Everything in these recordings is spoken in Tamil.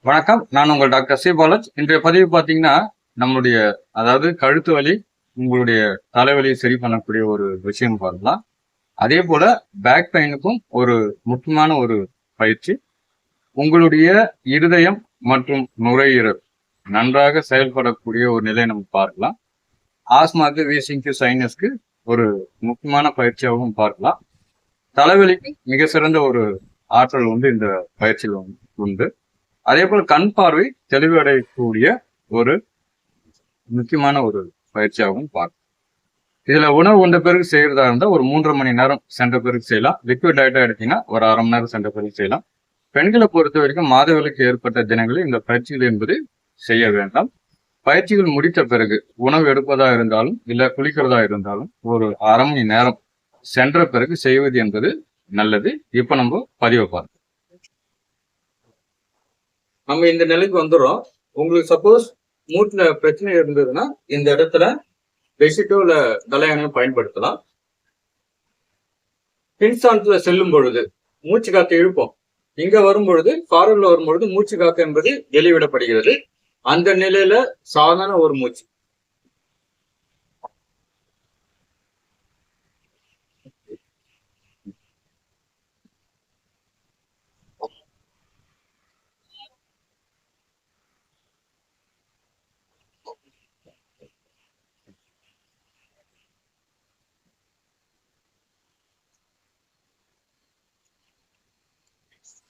வணக்கம். நான் உங்கள் டாக்டர் சி பாலாஜ். இன்றைய பதிவு பார்த்தீங்கன்னா, நம்மளுடைய அதாவது கழுத்து வலி, உங்களுடைய தலைவலியை சரி பண்ணக்கூடிய ஒரு விஷயம் பார்க்கலாம். அதே போல பேக் பெயினுக்கும் ஒரு முக்கியமான ஒரு பயிற்சி. உங்களுடைய இருதயம் மற்றும் நுரையீரல் நன்றாக செயல்படக்கூடிய ஒரு நிலையை நம்ம பார்க்கலாம். ஆஸ்மாக்கு, வீசிங்க்கு, சைனஸ்க்கு ஒரு முக்கியமான பயிற்சியாகவும் பார்க்கலாம். தலைவலிக்கு மிக சிறந்த ஒரு ஆற்றல் இந்த பயிற்சியில் உண்டு. அதே போல கண் பார்வை தெளிவடையக்கூடிய ஒரு முக்கியமான ஒரு பயிற்சியாகவும் பார்க்கும். இதுல உணவு உண்ட பிறகு செய்யறதா இருந்தா ஒரு 3.5 மணி நேரம் சென்ற பிறகு செய்யலாம். லிக்விட் டயட்டா எடுத்தீங்கன்னா ஒரு 1/2 மணி நேரம் சென்ற பிறகு செய்யலாம். பெண்களை பொறுத்த வரைக்கும் மாதவிலக்கு ஏற்பட்ட தினங்களில் இந்த பயிற்சிகள் என்பது செய்ய வேண்டாம். பயிற்சிகள் முடித்த பிறகு உணவு எடுப்பதா இருந்தாலும் இல்ல குளிக்கிறதா இருந்தாலும் ஒரு 1/2 மணி நேரம் சென்ற பிறகு செய்வது என்பது நல்லது. இப்ப நம்ம பதிவை பார்ப்போம். நம்ம இந்த நிலைக்கு வந்துடுறோம். உங்களுக்கு சப்போஸ் மூட்டுல பிரச்சனை இருந்ததுன்னா இந்த இடத்துல பெட்ஷீட்டோ இல்ல தலையணையோ பயன்படுத்தலாம். பின்ஸ்தானத்துல செல்லும் பொழுது மூச்சு காத்து இழுப்போம். இங்க வரும் பொழுது ஃபார்வர்ட்ல வரும் பொழுது மூச்சு காத்து என்பது வெளிவிடப்படுகிறது. அந்த நிலையில சாதாரண ஒரு மூச்சு.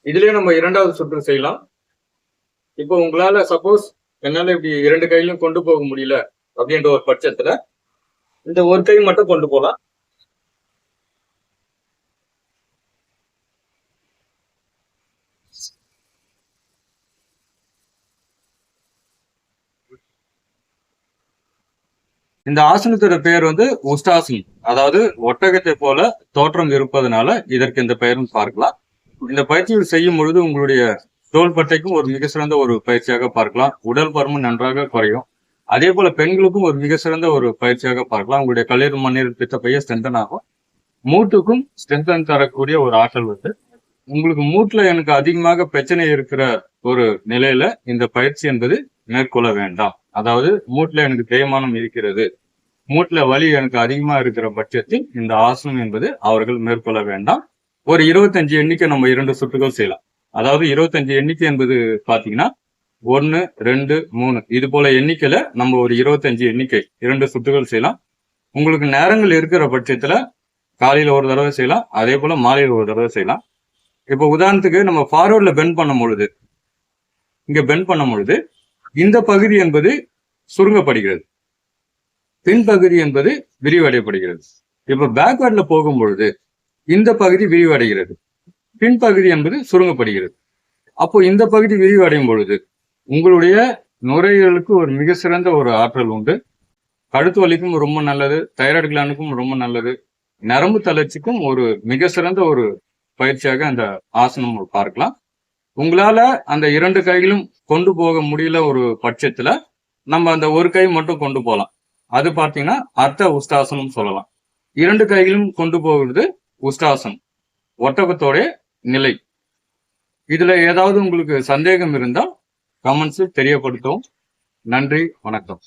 இதுலயே நம்ம 2வது சுற்று செய்யலாம். இப்போ உங்களால சப்போஸ் என்னால இப்படி 2 கையிலும் கொண்டு போக முடியல அப்படின்ற ஒரு பட்சத்துல இந்த ஒரு கை மட்டும் கொண்டு போகலாம். இந்த ஆசனத்தோட பெயர் உஷ்டாசனம். அதாவது ஒட்டகத்தை போல தோற்றம் இருப்பதனால இதற்கு இந்த பெயரும் பார்க்கலாம். இந்த பயிற்சிகள் செய்யும் பொழுது உங்களுடைய தோள்பட்டைக்கும் ஒரு மிக சிறந்த ஒரு பயிற்சியாக பார்க்கலாம். உடல் பருமன் நன்றாக குறையும். அதே போல பெண்களுக்கும் ஒரு மிக சிறந்த ஒரு பயிற்சியாக பார்க்கலாம். உங்களுடைய கல்லீரல், மண்ணீரல், பித்த பைய ஸ்ட்ரென்தன் ஆகும். மூட்டுக்கும் ஸ்ட்ரென்தன் தரக்கூடிய ஒரு ஆற்றல் உங்களுக்கு மூட்டுல எனக்கு அதிகமாக பிரச்சனை இருக்கிற ஒரு நிலையில இந்த பயிற்சி என்பது மேற்கொள்ள வேண்டாம். அதாவது மூட்டுல எனக்கு தேய்மானம் இருக்கிறது, மூட்டுல வலி எனக்கு அதிகமா இருக்கிற பட்சத்தில் இந்த ஆசனம் என்பது அவர்கள் மேற்கொள்ள வேண்டாம். ஒரு 25 எண்ணிக்கை நம்ம 2 சுற்றுகள் செய்யலாம். அதாவது 25 எண்ணிக்கை என்பது பாத்தீங்கன்னா 1, 2, 3 இது போல எண்ணிக்கையில நம்ம ஒரு 25 எண்ணிக்கை 2 சுற்றுகள் செய்யலாம். உங்களுக்கு நேரங்கள் இருக்கிற பட்சத்துல காலையில ஒரு தடவை செய்யலாம், அதே போல மாலையில ஒரு தடவை செய்யலாம். இப்போ உதாரணத்துக்கு நம்ம ஃபார்வர்ட்ல பெண்ட் பண்ணும் பொழுது, இங்க பெண்ட் பண்ணும் பொழுது இந்த பகுதி என்பது சுருங்கப்படுகிறது, பின்பகுதி என்பது விரிவடையப்படுகிறது. இப்ப பேக்வேர்ட்ல போகும் பொழுது இந்த பகுதி விரிவடைகிறது, பின்பகுதி என்பது சுருங்கப்படுகிறது. அப்போ இந்த பகுதி விரிவடையும் பொழுது உங்களுடைய நுரையீரலுக்கு ஒரு மிக சிறந்த ஒரு ஆற்றல் உண்டு. கழுத்து வலிக்கும் ரொம்ப நல்லது, தைராய்டு கிளாண்டுக்கும் ரொம்ப நல்லது, நரம்பு தளர்ச்சிக்கும் ஒரு மிக சிறந்த ஒரு பயிற்சியாக அந்த ஆசனம் பார்க்கலாம். உங்களால அந்த 2 கைகளும் கொண்டு போக முடியல ஒரு பட்சத்துல நம்ம அந்த ஒரு கை மட்டும் கொண்டு போகலாம். அது பார்த்தீங்கன்னா அர்த்த உஷ்டாசனம் சொல்லலாம். 2 கைகளும் கொண்டு போகிறது உஷ்டாசனம், ஒட்டகத்தோட நிலை. இதுல ஏதாவது உங்களுக்கு சந்தேகம் இருந்தால் கமெண்ட்ஸ் தெரியப்படுத்தவும். நன்றி, வணக்கம்.